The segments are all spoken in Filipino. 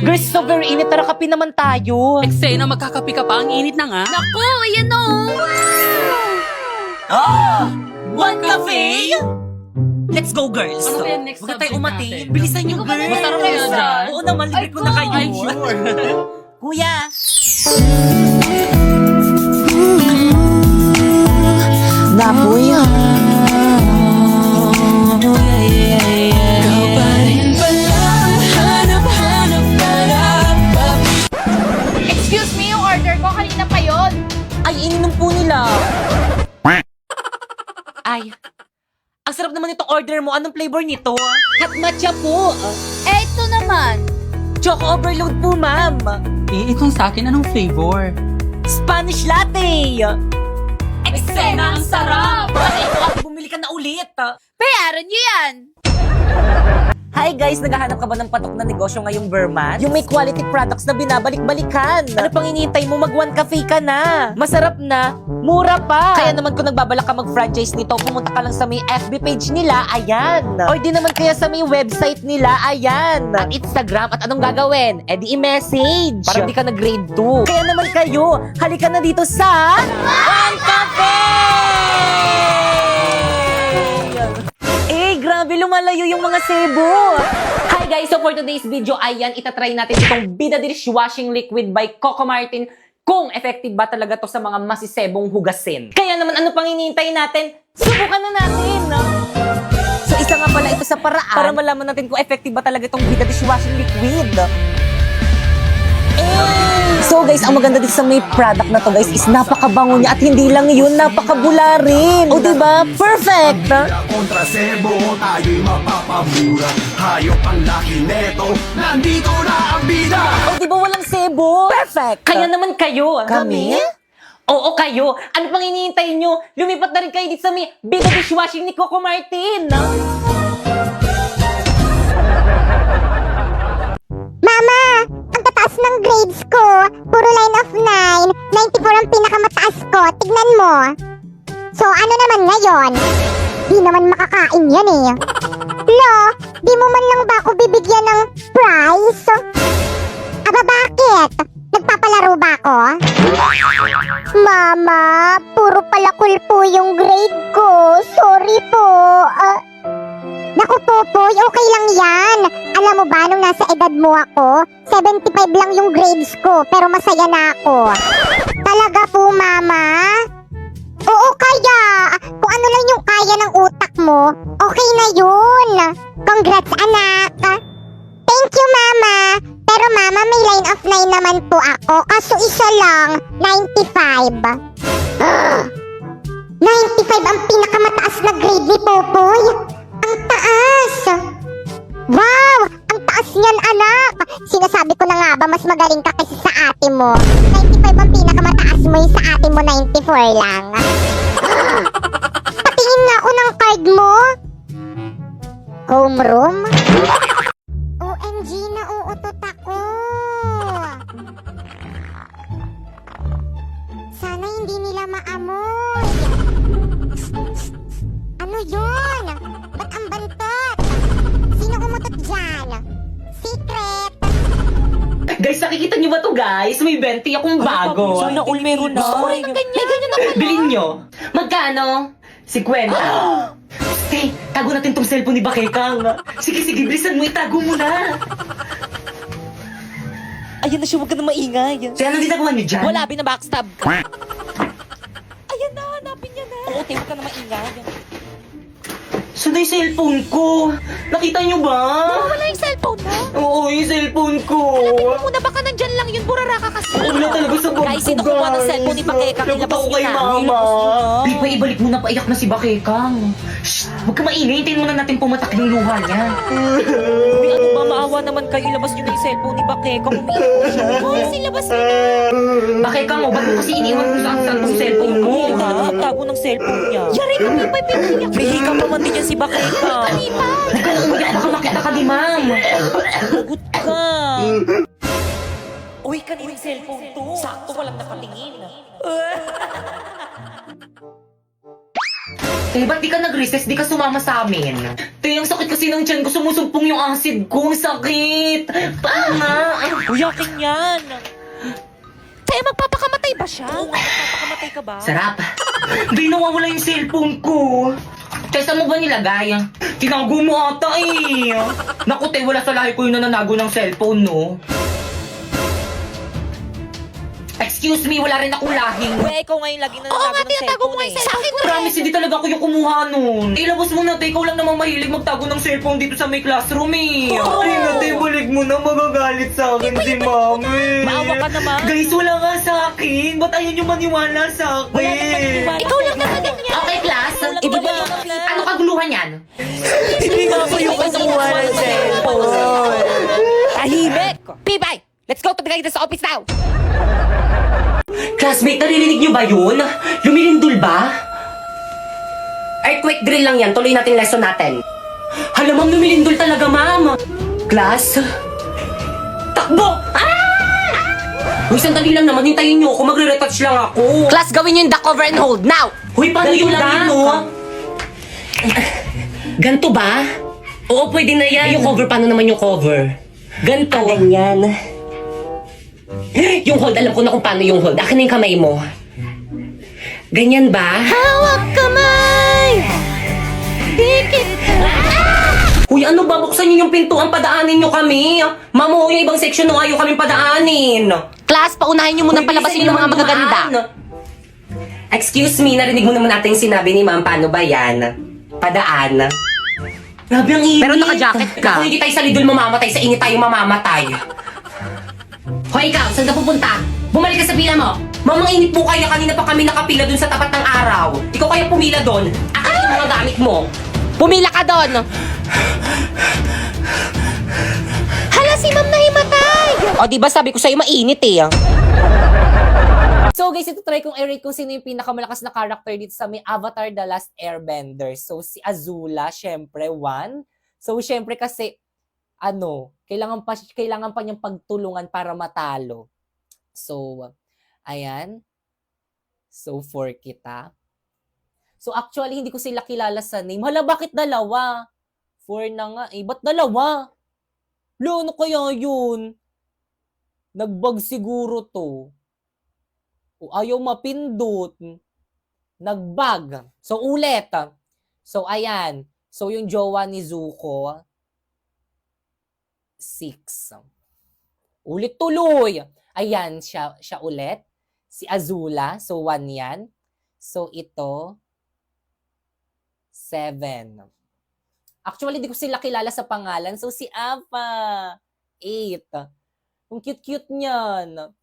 Girls, so very init. Tara, kape naman tayo. Eksena, magkakapi ka pa. Ang init na nga. Naku, ayan o. One cafe? Let's go, girls. Ano kaya next Huwag na tayo subject umati. natin? Bilisan nyo, girls. Masarap kaya dyan? Oo naman, libre ko na kayo. Ay, sure. Kuya. Napoy. Excuse me, yung order ko kanina pa yon. Ay, ininom po nila. Ay, ang sarap naman itong order mo. Anong flavor nito? Hot matcha po. Eh, ito naman. Choco overload po, ma'am. Eh, itong sa akin, anong flavor? Spanish latte. Eksena, ang sarap. Bumili ka na ulit. Bayaran niyo yan. Hi guys, naghahanap ka ba ng patok na negosyo ngayong Verman? Yung may quality products na binabalik-balikan. Ano pang hinihintay mo? Mag-one cafe ka na. Masarap na, mura pa. Kaya naman kung nagbabalak ka mag-franchise nito, pumunta ka lang sa may FB page nila, ayan. Or di naman kaya sa may website nila, ayan. At Instagram, at anong gagawin? Eh di i-message. Para di ka na grade 2. Kaya naman kayo, halika na dito sa One Cafe! Eh, grabe, lumalayo yung mga sebo. Hi guys, so for today's video, ayan, itatry natin itong Bida Dishwashing Liquid by Coco Martin kung effective ba talaga to sa mga masisebong hugasin. Kaya naman, ano pang hinihintay natin? Subukan na natin, no? So, isa nga pala ito sa paraan para malaman natin kung effective ba talaga itong Bida Dishwashing Liquid. So guys, ang maganda dito sa may product na to guys is napakabango niya at hindi lang yun, napakabula rin. O diba? Perfect! Kontra sebo, tayo'y mapapamura. Hayop ang laki neto, nandito na ang bida. O diba walang sebo? Perfect! Kaya naman kayo. Kami? Oo, kayo. Ano pang hinihintay nyo? Lumipat na rin kayo dito sa may Bida Dishwashing ni Coco Martin. Mama, ang tataas ng grades ko. Puro line of 9. 94 ang pinakamataas ko. Tignan mo. So, ano naman ngayon? Di naman makakain yan eh. Lo, di mo man lang ba ako bibigyan ng prize? Aba, bakit? Nagpapalaro ba ako? Mama, puro palakul po yung grade ko. Sorry po. Naku, Popoy, okay lang yan. Alam mo ba, nung nasa edad mo ako, 75 lang yung grades ko, pero masaya na ako. Talaga po, Mama? Oo, kaya. Kung ano lang yung kaya ng utak mo, okay na yun. Congrats, anak. Thank you, Mama. Pero Mama, may line of 9 naman po ako, kaso isa lang, 95. 95 ang pinakamataas na grade ni Popoy. Ang taas! Wow! Ang taas niyan, anak! Sinasabi ko na nga ba, mas magaling ka kasi sa ate mo. 95 ang pinakamataas mo, yung sa ate mo 94 lang. Patingin nga ako ng card mo. Homeroom? OMG, nauutot ako. Sana hindi nila maamoy. Ano yun? Ba't ang bantot? Sino umutot dyan? Secret! Guys, nakikita nyo ba to guys? May 20 akong bago. Sana all meron na. Gusto ko rin ng ganyan. May ganyan na pala. Bilhin nyo. Magkano? 50. Hey, tago natin tong cellphone ni Bakekang. Sige, bilisan mo. Itago mo na. Ayan na siya, huwag ka na maingay. Kaya ano ginagawa niyo dyan? Wala, binabackstab ka. Ayan na, hanapin niya na. Oo, huwag ka na maingay. Saan na yung cellphone ko? Nakita niyo ba? Wala yung cellphone mo. Oo, yung cellphone ko. Tingnan mo na, baka nandyan lang yun. Burara ka kasi. Wala talaga sa bag Guys, ko, sino kumuha ng cellphone ni Bakekang? Labot Ilabas ako niyo kay na. mama. Ilabas niyo na. Di pa ibalik mo na, paiyak na si Bakekang. Shh, huwag ka maingay. Hintayin muna natin pumatak yung luha niya. Uy, ano ba? Maawa naman kayo. Ilabas niyo na yung cellphone ni Bakekang. Umiiyak po siya. Hoy, silabas niyo na. Bakekang, ba't mo kasi iniwan kung saan tong cellphone mo? Tago ng cellphone niya. Yari ka pa, may pinahiyak. May pa man din yan si Bakekang. Kalipa. Huwag ka nang umiyak. Baka makita ka di, ma'am. Lagot ka. Uy, kanilang cellphone to. Sakto, walang nakatingin. Ba't di ka nag-recess? Di ka sumama sa amin? Ang sakit kasi ng tiyan ko. Sumusumpong yung acid ko. Ang sakit. Paanga. Uy, akin yan. Kaya magpapakamatay ba siya? Oo nga, magpapakamatay ka ba? Sarap. Di nawawala yung cellphone ko. Kaya saan mo ba nilagay? Tinago mo ata eh. Naku, te, wala sa lahi ko yung nananago ng cellphone, no? Excuse me, wala rin akong lahing. Uy, ikaw ngayon lagi na nanago ng cellphone eh. Sa akin, promise, hindi talaga ako yung kumuha nun. Ilabas mo na, te. Ikaw lang naman mahilig magtago ng cellphone dito sa may classroom eh. Ay na, te, balik mo na. Magagalit sa akin si mami. Maawa ka naman. Guys, wala nga sa akin. Ba't ayaw nyo maniwala sa akin? Ikaw lang naman yan. Okay, class. Iba ba Ano kaguluhan yan? Hindi nga ako yung kumuha ng cellphone. Tahimik! Pibay! Let's go to the sa office now! Classmate, naririnig nyo ba yun? Lumilindol ba? Earthquake drill lang yan. Tuloy natin lesson natin. Hala, ma'am, lumilindol talaga, ma'am. Class? Takbo! Ah! Uy, sandali lang naman. Hintayin nyo ako. Magre-retouch lang ako. Class, gawin yung duck over and hold, now! Uy, paano yung lang yun, no? Ganto ba? Oo, pwede na yan. Yung cover, paano naman yung cover? Ganto. Ganyan. Yung hold, alam ko na kung paano yung hold. Akin na yung kamay mo. Ganyan ba? Hawak kamay! Dikit Uy, ano ba? Buksan niyo yung pintuan, padaanin niyo kami. Mamo, yung ibang section no, ayaw kaming padaanin. Class, paunahin nyo munang palabasin yung mga magaganda. Excuse me, narinig mo naman natin yung sinabi ni ma'am. Paano ba yan? Padaan. Grabe ang init. Pero naka-jacket ka. Kung hindi tayo sa lidol mamamatay, sa init tayo mamamatay. Hoy, ikaw, saan ka pupunta? Bumalik ka sa pila mo. Mamang init po kaya, kanina pa kami nakapila dun sa tapat ng araw. Ikaw kaya pumila dun. Akin yung mga gamit mo. Pumila ka doon! Hala, si ma'am na himatay! O, diba sabi ko sa'yo, mainit eh. So guys, ito try kong i-rate kung sino yung pinakamalakas na character dito sa may Avatar The Last Airbender. So si Azula, syempre, 1. So syempre kasi, kailangan pa niyang pagtulungan para matalo. So, ayan. So 4 kita. So actually, hindi ko sila kilala sa name. Hala, bakit dalawa? 4 na nga eh. Ba't dalawa? Lo, ano kaya yun? Nagbag siguro to. O ayaw mapindot. Nagbag. So ulit. So ayan. So yung jowa ni Zuko, 6. Ulit tuloy. Ayan, siya ulit. Si Azula, so 1 yan. So ito, 7. Actually, di ko sila kilala sa pangalan. So si Appa, 8. Ang cute-cute niyan.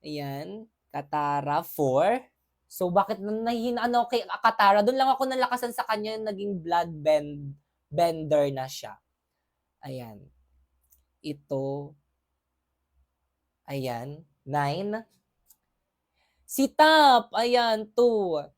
Ayan. Katara, 4. So, bakit kay Katara? Doon lang ako nalakasan sa kanya, naging bender na siya. Ayan. Ito. Ayan. 9. Si Tap. Ayan, 2.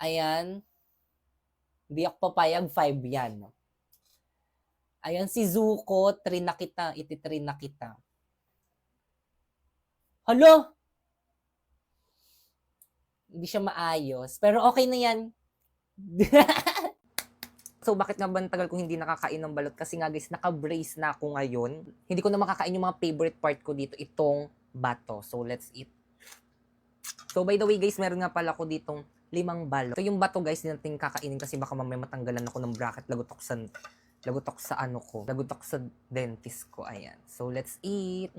Ayan. Hindi ako papayag, 5 yan. Ayan, si Zuko, 3 na kita. 3 na kita. Hala! Hindi siya maayos. Pero okay na yan. So, bakit nga ba tagal kong hindi nakakain ng balot? Kasi nga guys, naka-brace na ako ngayon. Hindi ko na makakain yung mga favorite part ko dito. Itong bato. So, let's eat. So, by the way guys, meron nga pala ko ditong 5 balot. So, yung bato guys, hindi natin kakainin kasi baka mamaya matanggalan ako ng bracket. Lagutok sa dentist ko. Ayan. So, let's eat.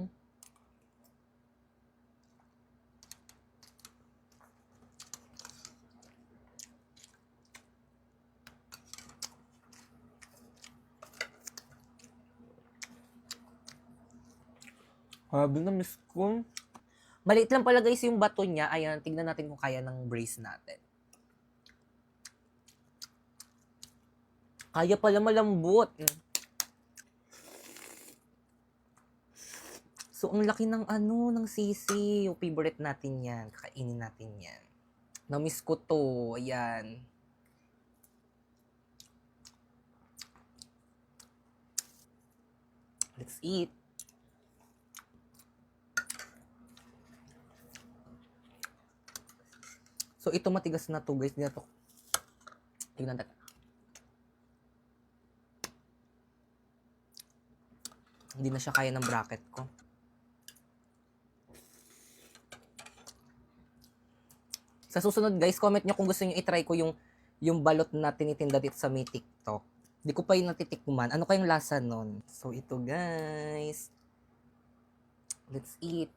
Grabe na, miss ko. Maliit lang pala guys yung bato niya. Ayan, tignan natin kung kaya ng brace natin. Kaya pala malambot. So, ang laki ng ng sisi. Yung favorite natin yan. Kakainin natin yan. Na-miss ko to. Ayan. Let's eat. So, ito matigas na to guys. Dito. Tignan natin. Hindi na siya kaya ng bracket ko. Sa susunod guys, comment nyo kung gusto nyo itry ko yung balot na tinitinda dito sa may TikTok. Di ko pa yung natitikman. Ano kayong lasa nun? So ito guys. Let's eat.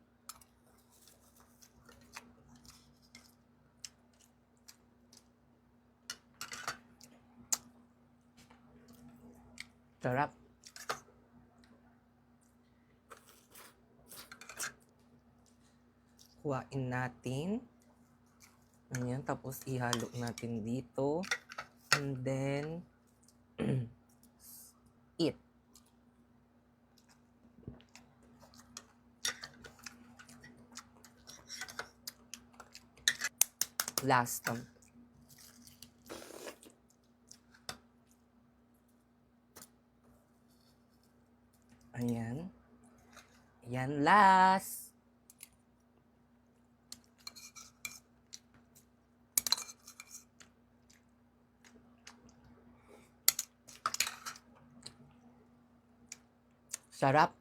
Sarap. Kuhain natin. Ayan, tapos ihalo natin dito. And then, eat. Last. Ayan. Ayan, last. Sarap.